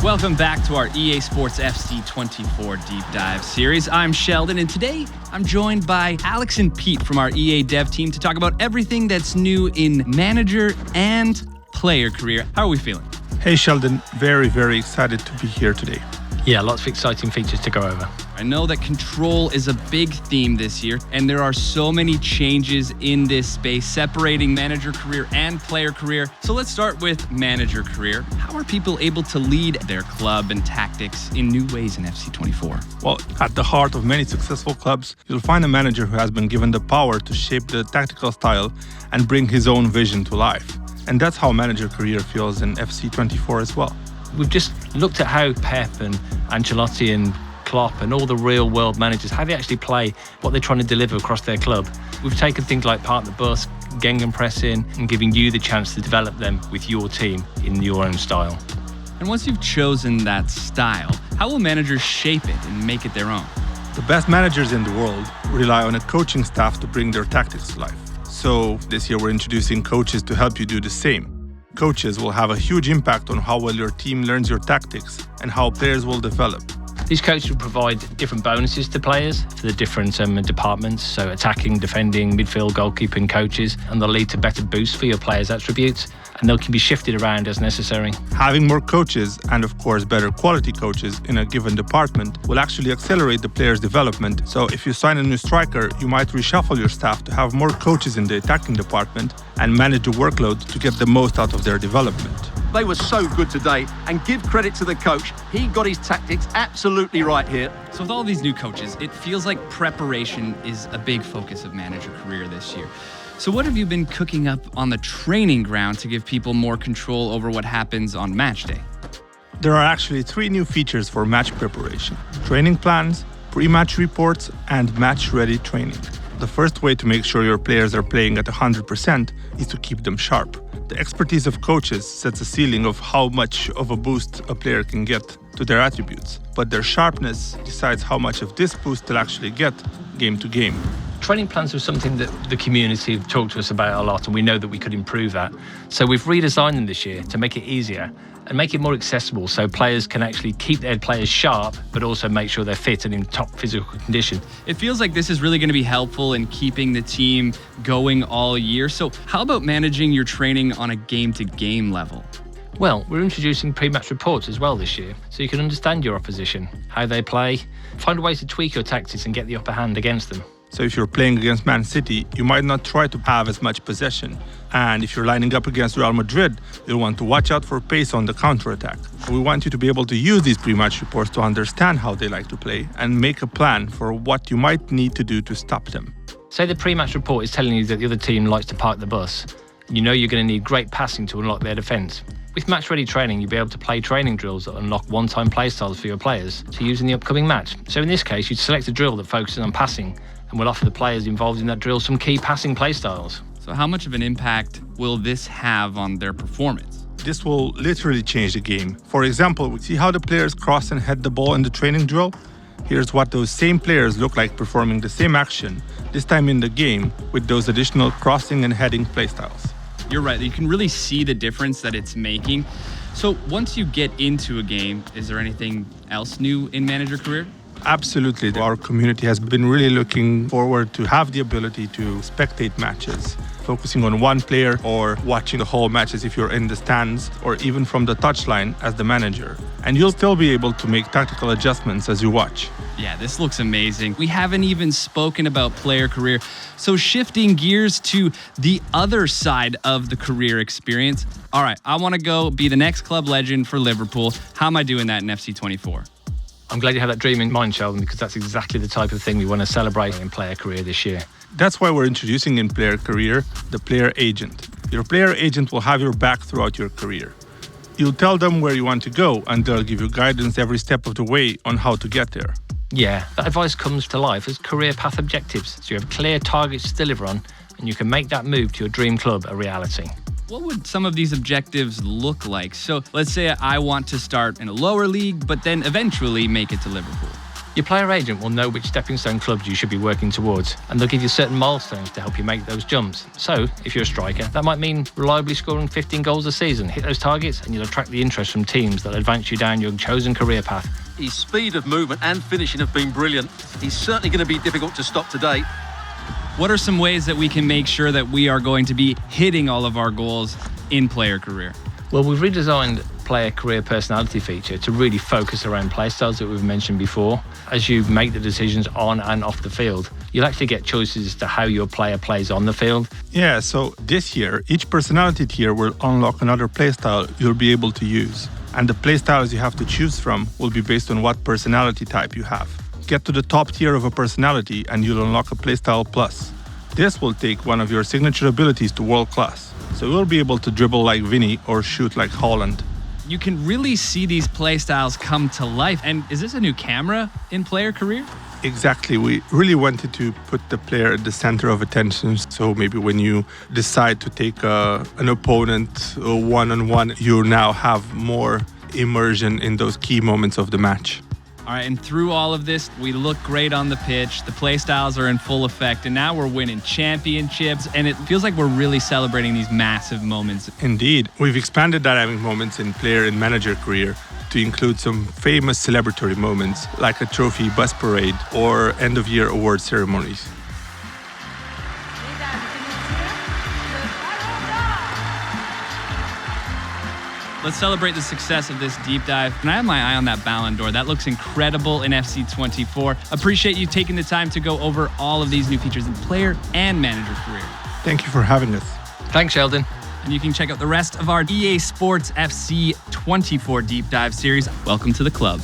Welcome back to our EA Sports FC 24 Deep Dive series. I'm Sheldon, and today I'm joined by Alex and Pete from our EA dev team to talk about everything that's new in manager and player career. How are we feeling? Hey Sheldon, very excited to be here today. Yeah, lots of exciting features to go over. I know that control is a big theme this year, and there are so many changes in this space, separating manager career and player career. So let's start with manager career. How are people able to lead their club and tactics in new ways in FC24? Well, at the heart of many successful clubs, you'll find a manager who has been given the power to shape the tactical style and bring his own vision to life. And that's how manager career feels in FC24 as well. We've just looked at how Pep and Ancelotti and Klopp and all the real world managers, how they actually play, what they're trying to deliver across their club. We've taken things like park the bus, gegenpressing, and giving you the chance to develop them with your team in your own style. And once you've chosen that style, how will managers shape it and make it their own? The best managers in the world rely on a coaching staff to bring their tactics to life. So this year we're introducing coaches to help you do the same. Coaches will have a huge impact on how well your team learns your tactics and how players will develop. These coaches will provide different bonuses to players for the different departments, so attacking, defending, midfield, goalkeeping coaches, and they'll lead to better boosts for your players' attributes, and they can be shifted around as necessary. Having more coaches, and of course better quality coaches in a given department, will actually accelerate the player's development. So if you sign a new striker, you might reshuffle your staff to have more coaches in the attacking department and manage the workload to get the most out of their development. They were so good today, and give credit to the coach. He got his tactics absolutely right here. So with all these new coaches, it feels like preparation is a big focus of manager career this year. So what have you been cooking up on the training ground to give people more control over what happens on match day? There are actually 3 new features for match preparation: training plans, pre-match reports, and match-ready training. The first way to make sure your players are playing at 100% is to keep them sharp. The expertise of coaches sets a ceiling of how much of a boost a player can get to their attributes, but their sharpness decides how much of this boost they'll actually get game to game. Training plans are something that the community have talked to us about a lot, and we know that we could improve that. So we've redesigned them this year to make it easier and make it more accessible so players can actually keep their players sharp, but also make sure they're fit and in top physical condition. It feels like this is really going to be helpful in keeping the team going all year. So how about managing your training on a game-to-game level? Well, we're introducing pre-match reports as well this year, so you can understand your opposition, how they play, find ways to tweak your tactics and get the upper hand against them. So if you're playing against Man City, you might not try to have as much possession. And if you're lining up against Real Madrid, you'll want to watch out for pace on the counter-attack. So we want you to be able to use these pre-match reports to understand how they like to play and make a plan for what you might need to do to stop them. Say the pre-match report is telling you that the other team likes to park the bus. You know you're going to need great passing to unlock their defence. With match-ready training, you'll be able to play training drills that unlock one-time play styles for your players to use in the upcoming match. So in this case, you'd select a drill that focuses on passing and will offer the players involved in that drill some key passing play styles. So how much of an impact will this have on their performance? This will literally change the game. For example, we see how the players cross and head the ball in the training drill. Here's what those same players look like performing the same action, this time in the game, with those additional crossing and heading play styles. You're right, you can really see the difference that it's making. So once you get into a game, is there anything else new in manager career? Absolutely. Our community has been really looking forward to have the ability to spectate matches, focusing on one player or watching the whole matches if you're in the stands or even from the touchline as the manager. And you'll still be able to make tactical adjustments as you watch. Yeah, this looks amazing. We haven't even spoken about player career. So shifting gears to the other side of the career experience. All right, I want to go be the next club legend for Liverpool. How am I doing that in FC24? I'm glad you had that dream in mind, Sheldon, because that's exactly the type of thing we want to celebrate in player career this year. That's why we're introducing in player career the player agent. Your player agent will have your back throughout your career. You'll tell them where you want to go, and they'll give you guidance every step of the way on how to get there. Yeah, that advice comes to life as career path objectives, so you have clear targets to deliver on, and you can make that move to your dream club a reality. What would some of these objectives look like? So let's say I want to start in a lower league, but then eventually make it to Liverpool. Your player agent will know which stepping stone clubs you should be working towards, and they'll give you certain milestones to help you make those jumps. So, if you're a striker, that might mean reliably scoring 15 goals a season. Hit those targets and you'll attract the interest from teams that advance you down your chosen career path. His speed of movement and finishing have been brilliant. He's certainly going to be difficult to stop today. What are some ways that we can make sure that we are going to be hitting all of our goals in player career? Well, we've redesigned player career personality feature to really focus around play styles that we've mentioned before. As you make the decisions on and off the field, you'll actually get choices as to how your player plays on the field. Yeah, so this year, each personality tier will unlock another playstyle you'll be able to use. And the playstyles you have to choose from will be based on what personality type you have. Get to the top tier of a personality and you'll unlock a playstyle plus. This will take one of your signature abilities to world class. So you'll be able to dribble like Vinny or shoot like Haaland. You can really see these playstyles come to life. And is this a new camera in player career? Exactly. We really wanted to put the player at the center of attention. So maybe when you decide to take an opponent one-on-one, you now have more immersion in those key moments of the match. All right, and through all of this, we look great on the pitch. The play styles are in full effect, and now we're winning championships, and it feels like we're really celebrating these massive moments. Indeed. We've expanded dynamic moments in player and manager career to include some famous celebratory moments, like a trophy bus parade or end-of-year award ceremonies. Let's celebrate the success of this deep dive. And I have my eye on that Ballon d'Or. That looks incredible in FC24. Appreciate you taking the time to go over all of these new features in player and manager career. Thank you for having us. Thanks, Sheldon. And you can check out the rest of our EA Sports FC 24 deep dive series. Welcome to the club.